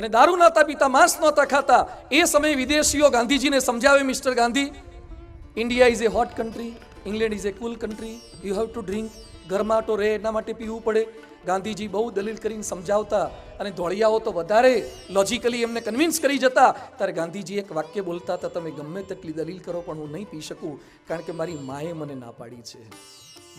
અને દારૂ નહોતા પીતા, માંસ નહોતા ખાતા. એ સમયે વિદેશીઓ ગાંધીજીને સમજાવે, mister Gandhi, India is a hot country, England is a cool country, you have to drink. ગરમાટો રહે એના માટે પીવું પડે. ગાંધીજી બહુ દલીલ કરીને સમજાવતા અને ધોળિયાઓ તો વધારે લોજિકલી એમને કન્વિન્સ કરી જતા. ત્યારે ગાંધીજી એક વાક્ય બોલતા હતા, તમે ગમે તેટલી દલીલ કરો પણ હું નહીં પી શકું, કારણ કે મારી માએ મને ના પાડી છે.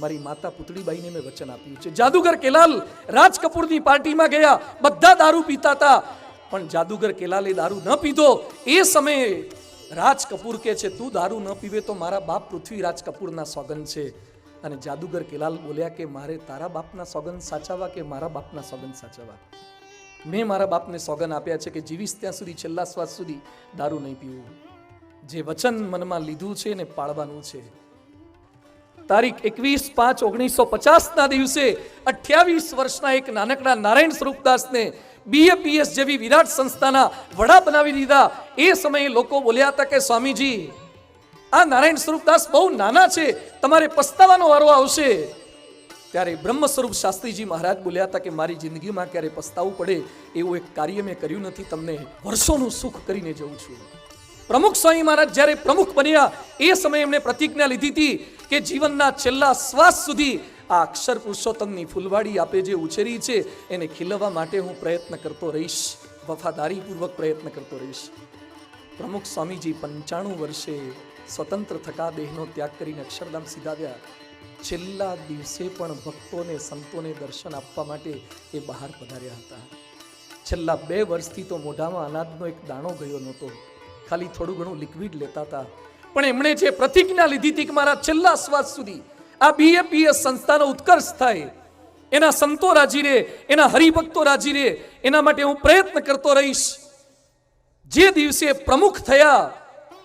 મારી માતા પુતળીબાઈને મેં વચન આપ્યું છે. જાદુગર કેલાલ રાજ કપૂરની પાર્ટીમાં ગયા, બધા દારૂ પીતા હતા, પણ જાદુગર કેલાલે દારૂ ન પીધો. એ સમયે રાજ કપૂર કહે છે, તું દારૂ ન પીવે તો મારા બાપ પૃથ્વીરાજ કપૂરના સોગંદ છે. અને જાદુગર કેલાલ બોલ્યા કે મારે તારા બાપના સોગંદ સાચવવા કે મારા બાપના સોગંદ સાચવવા? મેં મારા બાપને સોગંદ આપ્યા છે કે જીવીશ ત્યાં સુધી, છેલ્લા શ્વાસ સુધી દારૂ નહીં પીવું. જે વચન મનમાં લીધું છે ને પાળવાનું છે. તારીખ 21/5/1950 ના દિવસે 28 વર્ષના એક નાનકડા નારાયણ સ્વરૂપદાસને BAPS જેવી વિરાટ સંસ્થાના વડા બનાવી દીધા. એ સમયે લોકો બોલ્યા હતા કે સ્વામીજી, આ નારાયણ સ્વરૂપદાસ બહુ નાના છે, તમારે પસ્તાવાનો વારો આવશે. ત્યારે બ્રહ્મ સ્વરૂપ શાસ્ત્રીજી મહારાજ બોલ્યા હતા કે મારી જિંદગીમાં ક્યારે પસ્તાવું પડે એવું એક કાર્ય મેં કર્યું નથી, તમને વર્ષોનું સુખ કરીને જઉં છું. પ્રમુખ સ્વામી મહારાજ જ્યારે પ્રમુખ બન્યા એ સમયે એમણે પ્રતિજ્ઞા લીધી હતી કે જીવનના છેલ્લા શ્વાસ સુધી આ અક્ષર પુરુષોત્તમની ફૂલવાડી આપે જે ઉછેરી છે એને ખીલવવા માટે હું પ્રયત્ન કરતો રહીશ, વફાદારીપૂર્વક પ્રયત્ન કરતો રહીશ. પ્રમુખ સ્વામીજી 95 વર્ષે સ્વતંત્ર થકા દેહનો ત્યાગ કરીને અક્ષરધામ સીધાવ્યા. છેલ્લા દિવસે પણ ભક્તોને સંતોને દર્શન આપવા માટે એ બહાર પધાર્યા હતા. છેલ્લા 2 વર્ષથી તો મોઢામાં અનાજનો એક દાણો ગયો નહોતો, ખાલી થોડું ઘણું લિક્વિડ લેતા હતા. પણ એમણે જે પ્રતિજ્ઞા લીધી હતી કે મારા છેલ્લા શ્વાસ સુધી આ BAPS સંસ્થાનો ઉત્કર્ષ થાય, એના સંતો રાજી રહે, એના હરિભક્તો રાજી રહે, એના માટે હું પ્રયત્ન કરતો રહીશ. જે દિવસે પ્રમુખ થયા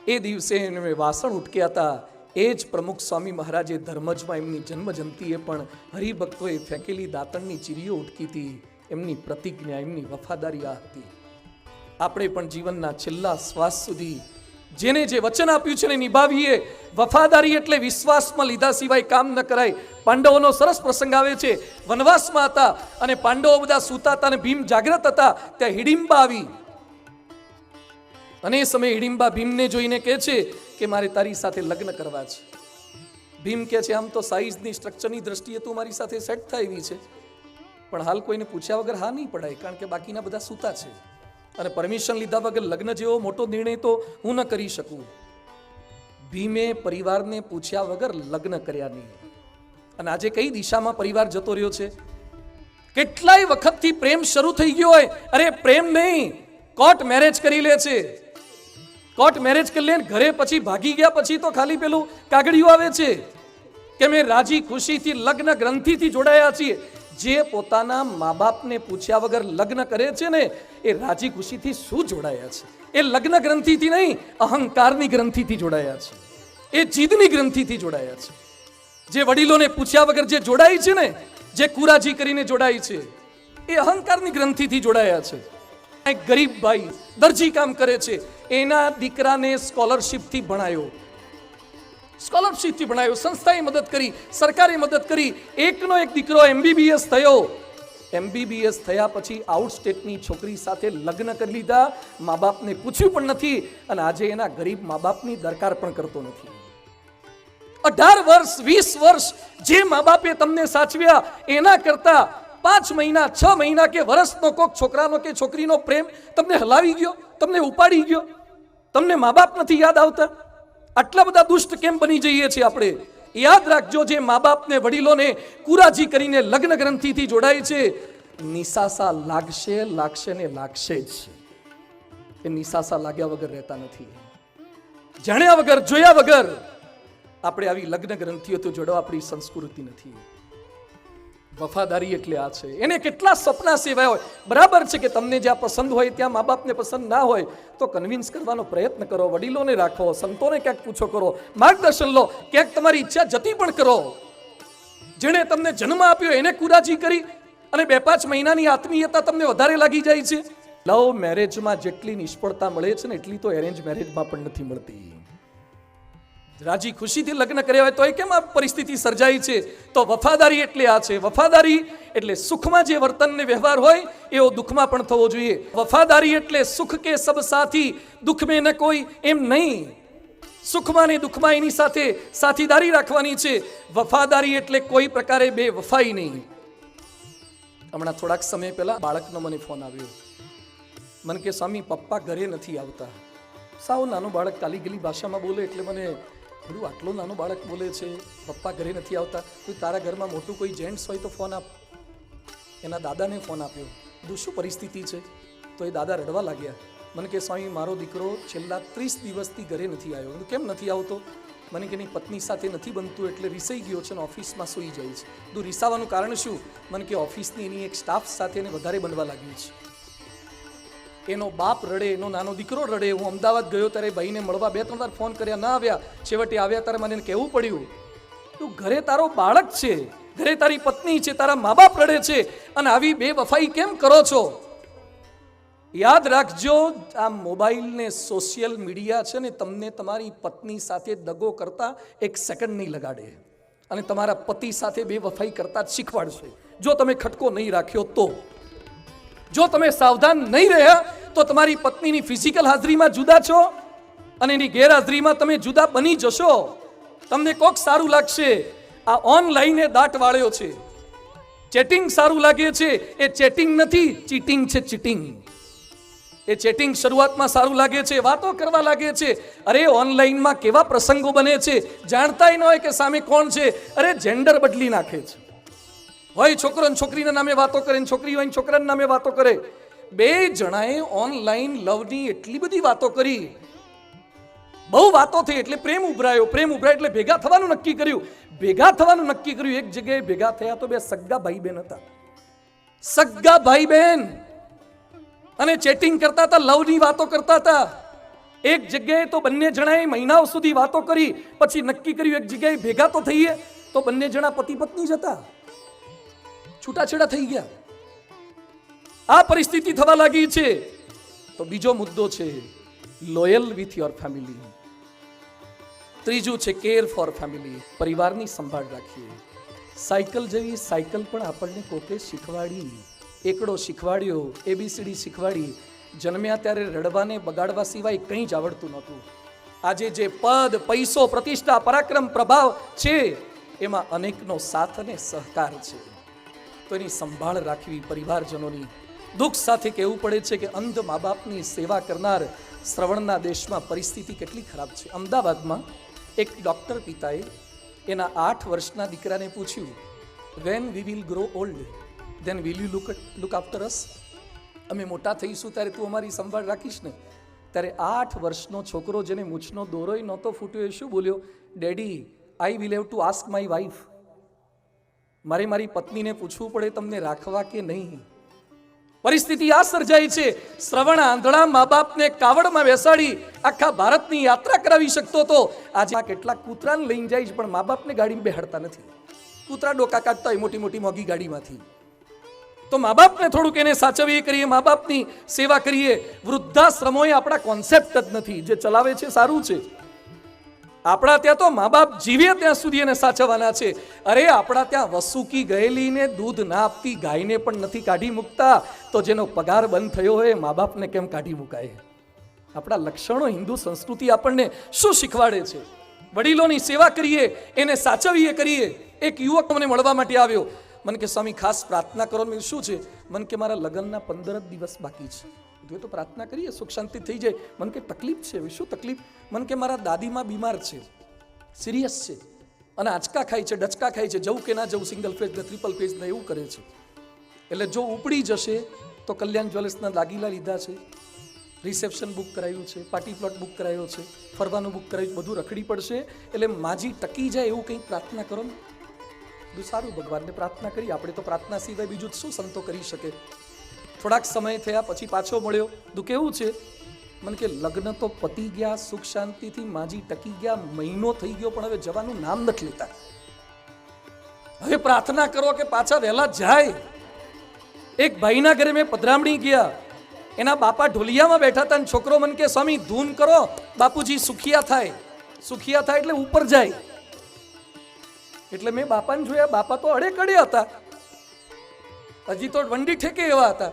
એ દિવસે એમણે વાસણ ઉટક્યા હતા. એ જ પ્રમુખ સ્વામી મહારાજે ધર્મજમાં એમની જન્મ જયંતિએ પણ હરિભક્તોએ ફેંકેલી દાતણની ચીરીઓ ઉટકી હતી. એમની પ્રતિજ્ઞા, એમની વફાદારી આ હતી. આપણે પણ જીવનના છેલ્લા શ્વાસ સુધી જેને જે વચન આપ્યું છે ને નિભાવીએ. વફાદારી એટલે વિશ્વાસમાં લીધા સિવાય કામ ન કરાય. પાંડવોનો સરસ પ્રસંગ આવે છે. વનવાસમાં હતા અને પાંડવો બધા સૂતા હતા અને ભીમ જાગ્રત હતા. ત્યાં હિડિંબા આવી અને એ સમયે હિડિંબા ભીમને જોઈને કહે છે કે મારે તારી સાથે લગ્ન કરવા છે. ભીમ કહે છે આમ તો સાઈઝની સ્ટ્રક્ચરની દ્રષ્ટિએ તું મારી સાથે સેટ થાય એવી છે, પણ હાલ કોઈને પૂછ્યા વગર હા નહીં પડાય, કારણ કે બાકીના બધા સૂતા છે અને પરમિશન લીધા વગર લગ્ન જેવો મોટો નિર્ણય તો હું ન કરી શકું. ભીમે પરિવારને પૂછ્યા વગર લગ્ન કર્યા નહીં. અને આજે કઈ દિશામાં પરિવાર જતો રહ્યો છે? કેટલાય વખતથી પ્રેમ શરૂ થઈ ગયો હોય, અરે પ્રેમ નહીં, કોર્ટ મેરેજ કરી લે છે. કોર્ટ મેરેજ કરી લે, ઘરે પછી ભાગી ગયા પછી તો ખાલી પેલું કાગળિયું આવે છે કે મેં રાજી ખુશીથી લગ્ન ગ્રંથિથી જોડાયા છીએ. જે પોતાના મા બાપને પૂછ્યા વગર લગ્ન કરે છે ને એ રાજી ખુશીથી શું જોડાયા છે? એ લગ્ન ગ્રંથિથી નહીં, અહંકારની ગ્રંથિથી જોડાયા છે. એ જીદની ગ્રંથિથી જોડાયા છે. જે વડીલોને પૂછ્યા વગર જે જોડાય છે ને, જે કુરાજી કરીને જોડાય છે, એ અહંકારની ગ્રંથિથી જોડાયા છે. એક ગરીબ ભાઈ દરજી કામ કરે છે, એના દીકરાને સ્કોલરશિપથી ભણાયો, સંસ્થાએ મદદ કરી, સરકારે મદદ કરી. એકનો એક દીકરો MBBS થયો. MBBS થયા પછી આઉટ સ્ટેટની છોકરી સાથે લગ્ન કરી લીધા. મા બાપને પૂછ્યું પણ નથી અને આજે એના ગરીબ મા બાપની દરકાર પણ કરતો નથી. 18 વર્ષ 20 વર્ષ જે મા બાપે તમને સાચવ્યા એના કરતા 5 મહિના 6 મહિના કે વર્ષનો કોક છોકરાનો કે છોકરીનો પ્રેમ તમને હલાવી ગયો, તમને ઉપાડી ગયો. તમને મા બાપ નથી યાદ આવતા? આટલા બધા દુષ્ટ કેમ બની જઈએ છીએ આપણે? યાદ રાખજો, જે મા બાપને વડીલોને કુરાજી કરીને લગ્ન ગ્રંથિથી જોડાય છે, નિસાસા લાગશે ને લાગશે જ. એ નિસાસા લાગ્યા વગર રહેતા નથી. જાણ્યા વગર, જોયા વગર આપણે આવી લગ્ન ગ્રંથિઓથી જોડવા આપણી સંસ્કૃતિ નથી. વફાદારી એટલે આ છે. એને કેટલા સપના સેવાય હોય. બરાબર છે કે તમને જ્યાં પસંદ હોય ત્યાં મા બાપને પસંદ ના હોય તો કન્વિન્સ કરવાનો પ્રયત્ન કરો, વડીલોને રાખો, સંતોને ક્યાંક પૂછો કરો, માર્ગદર્શન લો, ક્યાંક તમારી ઈચ્છા જતી પણ કરો. જેણે તમને જન્મ આપ્યો એને કુરાજી કરી અને 2-5 મહિનાની આત્મીયતા તમને વધારે લાગી જાય છે. લવ મેરેજમાં જેટલી નિષ્ફળતા મળે છે ને એટલી તો એરેન્જ મેરેજમાં પણ નથી મળતી. રાજી ખુશીથી લગ્ન કર્યા હોય તો કેમ આ પરિસ્થિતિ સર્જાઈ છે? તો વફાદારી એટલે આ છે. વફાદારી એટલે સુખમાં જે વર્તન ને વ્યવહાર હોય એવો દુઃખમાં પણ થવો જોઈએ. વફાદારી એટલે સુખ કે સબ સાથી, દુઃખ મેં ન કોઈ, એમ નહીં. સુખમાં ને દુઃખમાં એની સાથે સાથીદારી રાખવાની છે. વફાદારી એટલે કોઈ પ્રકારે બે વફાઈ નહીં. હમણાં થોડાક સમય પહેલા બાળકનો મને ફોન આવ્યો. મને કે સ્વામી પપ્પા ઘરે નથી આવતા. સાવ નાનું બાળક કાલી ગલી ભાષામાં બોલે એટલે મને બધું આટલું નાનું બાળક બોલે છે, પપ્પા ઘરે નથી આવતા. કોઈ તારા ઘરમાં મોટું કોઈ જેન્ટ્સ હોય તો ફોન આપ. એના દાદાને ફોન આપ્યો. બધું શું પરિસ્થિતિ છે? તો એ દાદા રડવા લાગ્યા. મને કે સ્વામી મારો દીકરો છેલ્લા 30 દિવસથી ઘરે નથી આવ્યો. કેમ નથી આવતો? મને કે એની પત્ની સાથે નથી બનતું એટલે રીસાઈ ગયો છે ને ઓફિસમાં સૂઈ જાય છે. બધું રીસાવાનું કારણ શું? મને કે ઓફિસની એની એક સ્ટાફ સાથે એને વધારે બનવા લાગ્યું છે. એનો બાપ રડે, એનો નાનો દીકરો રડે. હું અમદાવાદ ગયો ત્યારે ભાઈને મળવા 2-3 વાર ફોન કર્યા, ના આવ્યા. છેવટે આવ્યા ત્યારે મને કહેવું પડ્યું, તું ઘરે તારો બાળક છે, ઘરે તારી પત્ની છે, તારા મા બાપ રડે છે અને આવી બેવફાઈ કેમ કરો છો? યાદ રાખજો, આ મોબાઈલ ને સોશિયલ મીડિયા છે ને તમને તમારી પત્ની સાથે દગો કરતા 1 સેકન્ડ નહીં લગાડે અને તમારા પતિ સાથે બેવફાઈ કરતા જ શીખવાડશે. જો તમે ખટકો નહીં રાખ્યો તો, જો તમે સાવધાન નહીં રહ્યા તો તમારી પત્નીની ફિઝિકલ હાજરીમાં જુદા છો અને એની ગેરહાજરીમાં તમે જુદા બની જશો. તમને કોક સારું લાગશે, આ ઓનલાઈન એ દાટ વાળ્યો છે. ચેટિંગ સારું લાગે છે, એ ચેટિંગ નથી, ચીટિંગ છે, ચીટિંગ. એ ચેટિંગ શરૂઆતમાં સારું લાગે છે, વાતો કરવા લાગે છે. અરે ઓનલાઈનમાં કેવા પ્રસંગો બને છે, જાણતાય ન હોય કે સામે કોણ છે. અરે જેન્ડર બદલી નાખે છે. હોય છોકરો ને છોકરીના નામે વાતો કરે, છોકરી હોય છોકરાના નામે વાતો કરે. 2 જણાએ ઓનલાઈન લવની એટલી બધી વાતો કરી, બહુ વાતો થઈ એટલે પ્રેમ ઉભરાયો. પ્રેમ ઉભરાય એટલે ભેગા થવાનું નક્કી કર્યું. ભેગા થવાનું નક્કી કર્યું, એક જગ્યાએ ભેગા થયા તો 2 સગ્ગા ભાઈ બહેન હતા. સગ્ગા ભાઈ બહેન અને ચેટિંગ કરતા હતા, લવની વાતો કરતા હતા. એક જગ્યાએ તો બંને જણાએ મહિનાઓ સુધી વાતો કરી, પછી નક્કી કર્યું એક જગ્યાએ ભેગા તો થઈએ. તો બંને જણા પતિ પત્ની જ હતા, છૂટાછેડા થઈ ગયા. આ પરિસ્થિતિ થવા લાગી છે. તો બીજો મુદ્દો છે લોયલ વિથ યોર ફેમિલી. ત્રીજું છે કેર ફોર ફેમિલી. પરિવારની સંભાળ રાખીએ. સાયકલ જેવી સાયકલ પણ આપણને કોકે શીખવાડી, એકડો શીખવાડ્યો, ABCD શીખવાડી. જન્મ્યા ત્યારે રડવાને બગાડવા સિવાય કંઈ જ આવડતું નહોતું. આજે જે પદ, પૈસો, પ્રતિષ્ઠા, પરાક્રમ, પ્રભાવ છે એમાં અનેકનો સાથ અને સહકાર છે. તો એની સંભાળ રાખવી પરિવારજનોની. દુઃખ સાથે કહેવું પડે છે કે અંધ મા બાપની સેવા કરનાર શ્રવણના દેશમાં પરિસ્થિતિ કેટલી ખરાબ છે. અમદાવાદમાં એક ડૉક્ટર પિતાએ એના 8 વર્ષના દીકરાને પૂછ્યું, when we will grow old then will you look after us? અમે મોટા થઈશું ત્યારે તું અમારી સંભાળ રાખીશ ને? ત્યારે 8 વર્ષનો છોકરો, જેને મૂછનો દોરોય નહોતો ફૂટ્યો, એ શું બોલ્યો? Daddy, I will have to ask my wife. મારે મારી પત્નીને પૂછવું પડે તમને રાખવા કે નહીં. પરિસ્થિતિ આ સર્જાઈ છે. શ્રવણ આંધળા મા બાપને કાવડમાં બેસાડી આખા ભારતની યાત્રા કરાવી શકતો હતો. આજે કેટલાક કૂતરાને લઈને જાય છે પણ મા બાપને ગાડીમાં બેહાડતા નથી. કૂતરા ડોકા કાઢતા હોય મોટી મોટી મોંઘી ગાડીમાંથી. તો મા બાપને થોડુંક એને સાચવીએ કરીએ, મા બાપની સેવા કરીએ. વૃદ્ધાશ્રમો એ આપણા કોન્સેપ્ટ જ નથી. જે ચલાવે છે સારું છે. આપણા ત્યાં તો મા બાપ જીવે ત્યાં સુધી એને સાચવવાના છે. અરે આપણા ત્યાં વસુકી ગયેલીને દૂધ ના આપતી ગાયને પણ નથી કાઢી મૂકતા, તો જેનો પગાર બંધ થયો હોય મા બાપને કેમ કાઢી મુકાય? આપણા લક્ષણો, હિન્દુ સંસ્કૃતિ આપણને શું શીખવાડે છે? વડીલોની સેવા કરીએ, એને સાચવીએ કરીએ. એક યુવક મને મળવા માટે આવ્યો. મને કે સ્વામી ખાસ પ્રાર્થના કરો. મેં શું છે? મને કે મારા લગ્નના 15 જ દિવસ બાકી છે. જો તો પ્રાર્થના કરીએ, સુખ શાંતિ થઈ જાય. મને કે તકલીફ છે? શું તકલીફ? મને કે મારા દાદીમાં બીમાર છે, સિરિયસ છે અને આંચકા ખાય છે, ડચકા ખાય છે. જવું કે ના જવું, સિંગલ ફેઝ ને ટ્રિપલ ફેઝ ને એવું કરે છે. એટલે જો ઉપડી જશે તો કલ્યાણ જ્વેલર્સના દાગીલા લીધા છે, રિસેપ્શન બુક કરાયું છે, પાર્ટી પ્લોટ બુક કરાયો છે, ફરવાનું બુક કરાયું, બધું રખડી પડશે. એટલે માજી ટકી જાય એવું કંઈક પ્રાર્થના કરો ને. બધું સારું, ભગવાનને પ્રાર્થના કરી. આપણે તો પ્રાર્થના સિવાય બીજું શું સંતો કરી શકે? થોડાક સમય થયા પછી પાછો મળ્યો. દુઃખ એવું છે, મને કે લગ્ન તો પતી ગયા, સુખ શાંતિથી માજી ટકી ગયા, મહિનો થઈ ગયો પણ હવે જવાનું નામ નથી લેતા. હવે પ્રાર્થના કરો કે પાછા વહેલા જાય. એક ભાઈના ઘરે મેં પધરામણી ગયા. એના બાપા ઢોલિયામાં બેઠા હતા અને છોકરો મને કે સ્વામી ધૂન કરો, બાપુજી સુખિયા થાય. સુખિયા થાય એટલે ઉપર જાય. એટલે મેં બાપાને જોયા, બાપા તો અડે કડે હતા, હજી તો વંડી ઠેકે એવા હતા.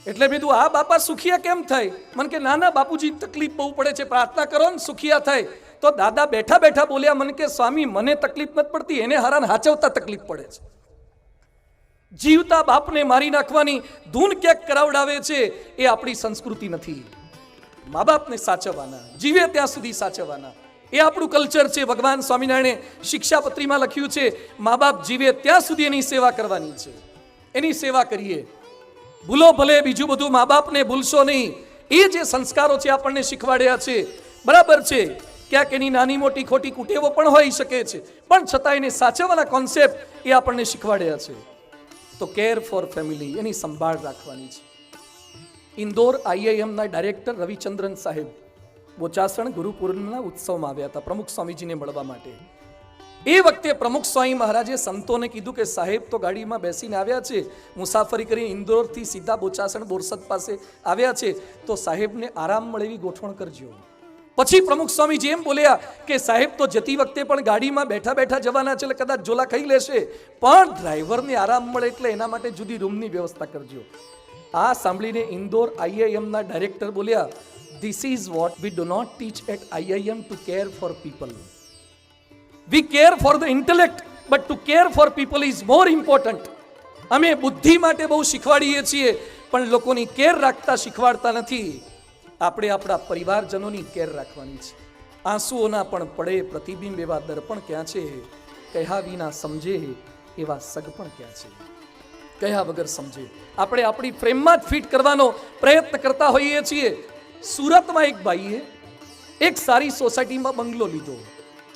એટલે મેં કીધું આ બાપા સુખિયા કેમ થાય? મને કે ના ના બાપુજી તકલીફ બહુ પડે છે, પ્રાર્થના કરો ને સુખિયા થાય. તો દાદા બેઠા બેઠા બોલ્યા મને કે સ્વામી મને તકલીફ નથી પડતી, એને હારાને હાચવતા તકલીફ પડે છે. જીવતા બાપને મારી નાખવાની ધૂન ક્યાંક કરાવડાવે છે, એ આપણી સંસ્કૃતિ નથી. મા બાપને સાચવવાના, જીવે ત્યાં સુધી સાચવવાના, એ આપણું કલ્ચર છે. ભગવાન સ્વામિનારાયણે શિક્ષાપત્રીમાં લખ્યું છે મા બાપ જીવે ત્યાં સુધી એની સેવા કરવાની છે. એની સેવા કરીએ. ભૂલો ભલે, બીજું બધું મા બાપને ભૂલશો નહીં. એ જે સંસ્કારો છે આપણને શીખવાડ્યા છે, બરાબર છે. ક્યાંક એની નાની મોટી ખોટી કુટેવો પણ હોઈ શકે છે, પણ છતાં એને સાચવવાના કોન્સેપ્ટ એ આપણને શીખવાડ્યા છે. તો કેર ફોર ફેમિલી, એની સંભાળ રાખવાની છે. ઇન્દોર IIMના ડાયરેક્ટર રવિચંદ્રન સાહેબ બોચાસણ ગુરુ પૂર્ણિમાના ઉત્સવમાં આવ્યા હતા પ્રમુખ સ્વામીજીને મળવા માટે. એ વખતે પ્રમુખ સ્વામી મહારાજે સંતોને કીધું કે સાહેબ તો ગાડીમાં બેસીને આવ્યા છે, મુસાફરી કરી ઇન્દોરથી સીધા બોચાસણ બોરસદ પાસે આવ્યા છે, તો સાહેબને આરામ મળે એવી ગોઠવણ કરજો. પછી પ્રમુખ સ્વામીજી એમ બોલ્યા કે સાહેબ તો જતી વખતે પણ ગાડીમાં બેઠા બેઠા જવાના છે, એટલે કદાચ ઝોલા ખાઈ લેશે, પણ ડ્રાઈવરને આરામ મળે એટલે એના માટે જુદી રૂમની વ્યવસ્થા કરજો. આ સાંભળીને ઇન્દોર IIMના ડાયરેક્ટર બોલ્યા, This is what we do not teach at IIM to care for people. We care for the intellect, but to care for people is more important. અમે બુદ્ધિ માટે બહુ શીખવાડીએ છીએ, પણ લોકોની કેર રાખતા શીખવાડતા નથી. આપણે આપણા પરિવારજનોની કેર રાખવાની છે. આંસુઓના પણ પડે પ્રતિબિંબ એવા દર્પણ ક્યાં છે, કહ્યા વિના સમજે એવા સગપણ ક્યાં છે. કહ્યા વગર સમજે. આપણે આપણી ફ્રેમમાં જ ફિટ કરવાનો પ્રયત્ન કરતા હોઈએ છીએ. સુરતમાં એક ભાઈએ એક સારી સોસાયટીમાં બંગલો લીધો,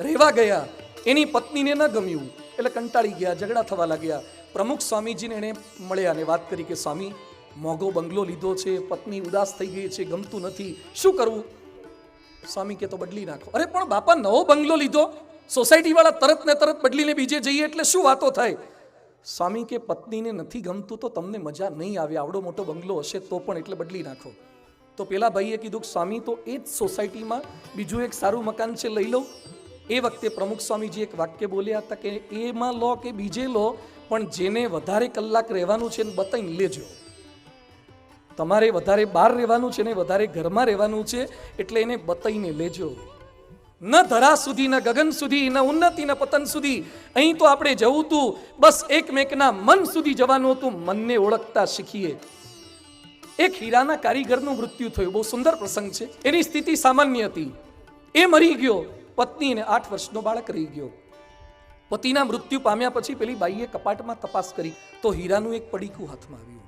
રહેવા ગયા. એની પત્નીને ન ગમ્યું એટલે કંટાળી ગયા, ઝઘડા થવા લાગ્યા. પ્રમુખ સ્વામીજીને એને મળ્યા અને વાત કરી કે સ્વામી મોંઘો બંગલો લીધો છે, પત્ની ઉદાસ થઈ ગઈ છે, ગમતું નથી, શું કરવું? સ્વામી કે તો બદલી નાખો. અરે પણ બાપા નવો બંગલો લીધો, સોસાયટી વાળા તરત ને તરત બદલીને બીજે જઈએ એટલે શું વાતો થાય? સ્વામી કે પત્નીને નથી ગમતું તો તમને મજા નહીં આવે, આવડો મોટો બંગલો હશે તો પણ, એટલે બદલી નાખો. તો પેલા ભાઈએ કીધું સ્વામી તો એ જ સોસાયટીમાં બીજું એક સારું મકાન છે, લઈ લો. એ વખતે પ્રમુખ સ્વામીજી એક વાક્ય બોલ્યા હતા કે એમાં લો કે બીજે લો, પણ જેને વધારે કલાક રહેવાનું છે એને બતાવીને લેજો. તમારે વધારે બહાર રહેવાનું છે ને વધારે ઘરમાં રહેવાનું છે, એટલે એને બતાવીને લેજો. ન ધરા સુધી, ન ગગન સુધી, ન ઉન્નતિ, ન પતન સુધી. અહીં તો આપણે જવું હતું, બસ એકમેકના મન સુધી જવાનું હતું. મનને ઓળખતા શીખીએ. એક હીરાના કારીગરનું મૃત્યુ થયું, બહુ સુંદર પ્રસંગ છે. એની સ્થિતિ સામાન્ય હતી, એ મરી ગયો, પત્નીને 8 વર્ષનો બાળક રહી ગયો. પતિના મૃત્યુ પામ્યા પછી પેલી બાઈએ કપાટમાં તપાસ કરી તો હીરાનું એક પડીકું હાથમાં આવ્યું.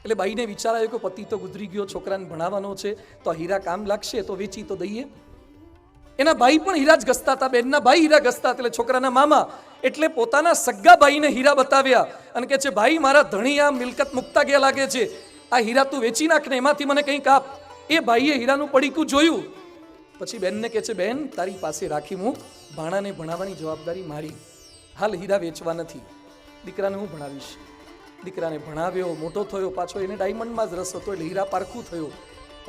એટલે બાઈને વિચાર આવ્યો કે પતિ તો ગુજરી ગયો, છોકરાને ભણાવવાનો છે, તો હીરા કામ લાગશે, તો વેચી તો દઈએ. એના ભાઈ પણ હીરા જ ઘસતા હતા, બેનના ભાઈ હીરા ઘસતા, એટલે છોકરાના મામા એટલે પોતાના સગ્ગા ભાઈને હીરા બતાવ્યા અને કે છે ભાઈ મારા ધણી આ મિલકત મુકતા ગયા લાગે છે, આ હીરા તું વેચી નાખ ને એમાંથી મને કંઈક આપ. એ ભાઈએ હીરાનું પડીકું જોયું, પછી બેનને કહે છે બેન તારી પાસે રાખી મૂક, ભાણાને ભણાવવાની જવાબદારી મારી, હાલ હીરા વેચવા નથી, દીકરાને હું ભણાવીશ. દીકરાને ભણાવ્યો, મોટો થયો, પાછો એને ડાયમંડમાં જ રસ હતો એટલે હીરા પારખું થયો.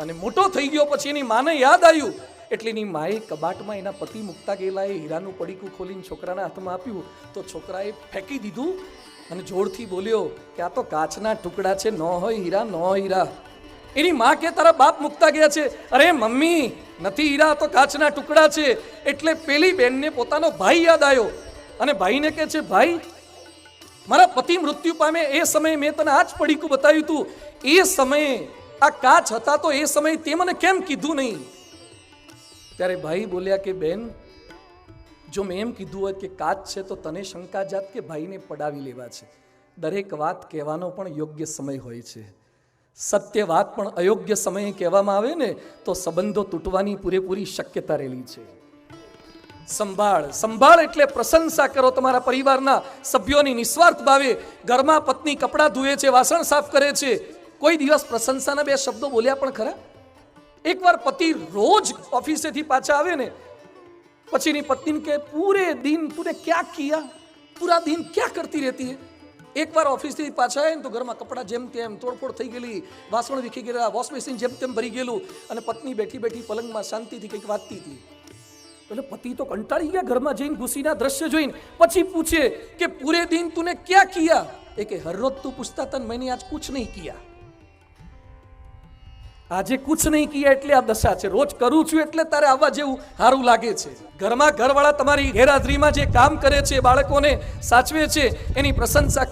અને મોટો થઈ ગયો પછી એની માને યાદ આવ્યું, એટલે એની માએ કબાટમાં એના પતિ મૂકતા ગયેલા એ હીરાનું પડીકું ખોલીને છોકરાના હાથમાં આપ્યું. તો છોકરાએ ફેંકી દીધું અને જોરથી બોલ્યો કે આ તો કાચના ટુકડા છે, ન હોય હીરા, ન હીરા. એની માં કે તારા બાપ મૂકતા ગયા છે. અરે મમ્મી નથી હીરા, તો કાચના ટુકડા છે. એટલે પેલી બેનને પોતાનો ભાઈ યાદ આવ્યો અને ભાઈને કહે છે ભાઈ મારા પતિ મૃત્યુ પામે એ સમયે મેં તને આ જ પડીકું બતાવ્યું હતું, એ સમયે આ કાચ હતા, તો એ સમયે તે મને કેમ કીધું નહીં? ત્યારે ભાઈ બોલ્યા કે બેન જો મેં એમ કીધું હોત કે કાચ છે તો તને શંકા જાત કે ભાઈને પડાવી લેવા છે. દરેક વાત કહેવાનો પણ યોગ્ય સમય હોય છે. સત્ય વાત પણ અયોગ્ય સમયે કહેવામાં આવે ને તો સંબંધો તૂટવાની પૂરેપૂરી શક્યતા રહેલી છે. સંભાળ, સંભાળ એટલે પ્રશંસા કરો તમારા પરિવારના સભ્યોની નિસ્વાર્થ ભાવે. ઘરમાં પત્ની કપડાં ધુએ છે, વાસણ સાફ કરે છે, કોઈ દિવસ પ્રશંસાના 2 શબ્દો બોલ્યા પણ ખરા? એકવાર પતિ રોજ ઓફિસેથી પાછા આવે ને પછીની પત્નીને કે પૂરે દિન તूने क्या किया, पूरा दिन क्या करती रहती है? એકવાર ઓફિસથી પાછા આવે ને તો ઘરમાં કપડાં જેમ તેમ તોડફોડ થઈ ગયેલી, વાસણ વીખી ગયેલા, વોશ બેસિન જેમ તેમ ભરી ગયેલું, અને પત્ની બેઠી બેઠી પલંગમાં શાંતિથી કંઈક વાંચતી હતી. એટલે પતિ તો કંટાળી ગયા, ઘરમાં જઈને ઘૂસીના દ્રશ્ય જોઈને. પછી પૂછે કે પૂરે દિન તુને ક્યા કિયા? એ કે હર રોજ તું પૂછતા था मैंने आज कुछ नहीं किया. આજે કુછ નહીં કિયા એટલે આ દશા છે. રોજ કરું છું એટલે તારે આવવા જેવું સારું લાગે છે. ઘરમાં ઘરવાળા તમારી ગેરહાજરીમાં જે કામ કરે છે, બાળકોને સાચવે છે, એની પ્રશંસા